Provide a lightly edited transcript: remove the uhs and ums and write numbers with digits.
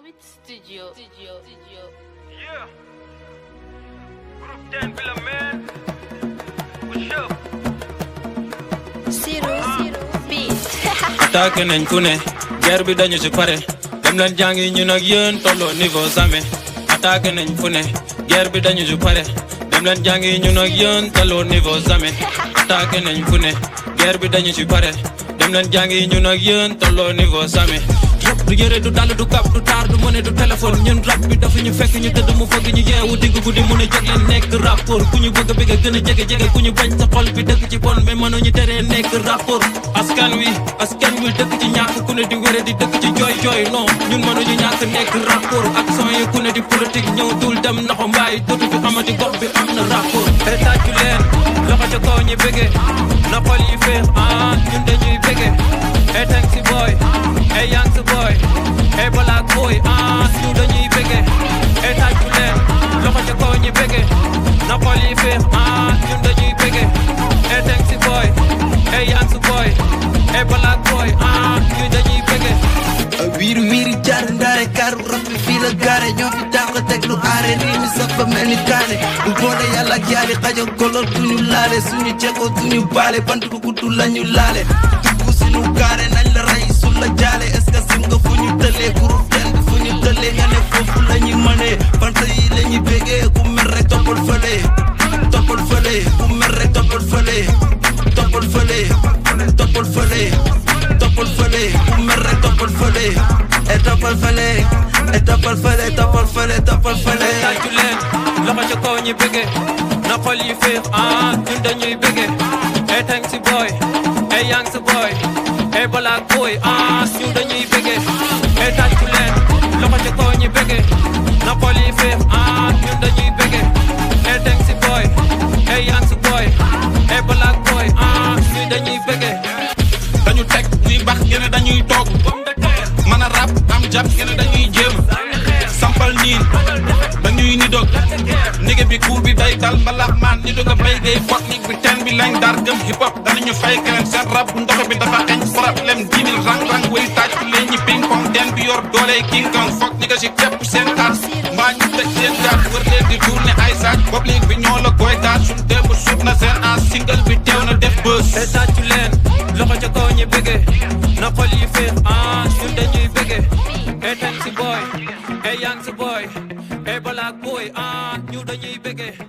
Beat Studio. Yeah. Group 10 Villa Man. What's up? Zero Beat. attaqué nañ ku ne guerre bi dañu ci pare dem leen jàngi ñun ak yéen tolloo niveau jamais attaqué nañ fu ne guerre bi dañu ci pare dem leen jàngi ñun ak yéen tolloo niveau jamais attaqué nañ fu ne guerre bi dañu ci pare dem leen jàngi ñun ak yéen tolloo niveau jamais rap du yëre du dàll du kap du taar du monnaie du téléphone ñun rap bi dafa ñu fekk ñu tëdd mu fëgg ñu yeewu digg guddi mun a jóg leen nekk rapport ku ñu bëgg a bëgg gën a jege ku ñu bañ sa xol bi dëkk ci bon mais mënuñu teree nekk rapport askan wi dëkk ci ñàkk ku ne di wéré di dëkk ci jooy non ñun mënuñu ñàkk nekk rapport ak son yi ku ne di politique ñëw dul dem naxo mbaay dootu fi amati gox bi am na rapport te tàccu leen loxo ca kaw ñi bëggee na xol yi féex ñun dañuy bëggee e thank si boy e yang si boy e black boy ñu dañuy bëggee e tàccu leen loxo ca kaw ñi bëggee na xol yi féex ñun dañuy bëggee e thank si boy e yang si boy e black boy ñu dañuy bëggee wiiri jaar ndaare kaaru rap bi fii la gaare ñoo fi dàq teg lu aare rii mi sax ba mel ni kaane bu boole yàlla ak yaali xajo kolor duñu laale suñu jekko duñu baale bant bu gudd lañu laale dugg suñu gaare nañ la rey su la jaale est-ce que sim nga fu ñu tëlee groupe ten fu ñu tëlee nga ne foofu la ñuy mënee bant yi la ñuy bégee ku mer rek toppal fële ku mer rek toppal fële toppal fële ku mer rek toppal fële et toppal fële tàccu leen loxo ca kaw ñi bëggee na xol yi féex ñun dañuy bëggee e thank si boy e yang si boy e black boy ñu dañuy bëggee e tàccu leen loxo ca kaw ñi bëggee na xol yi féex ñun dañuy bëggee e thank si boy e yang si boy e black boy ñu dañuy bëggee dañu teg ñuy bax ngeen dañuy toog mën a rap am jàpp ngeen dañuy jéem sampal niin dañuy ni dog nigga bi kuur bi day dal mbalax maan ni dog a bay gay fot nig bi ten bi lañ dar gëm hip hop danañu fay keneen seen rap bu ndox bi dafa xeñ problème 10 000 rang way taaj ku leen ñi ping pong den bi yor doole king kong foog nigga si képp seen taat mbaa ñu tëj seen gaat wër leen di tourné ay saaj bopp lig bi ñoo la koy taat suñ démb suuf na seen as single bi teew na def bës e tàccu leen loxo ca kaw ñi bëggee na xol yi féex ñun dañuy bëggee e thank si boy e yang si boy e black boy ñu dañuy bëggee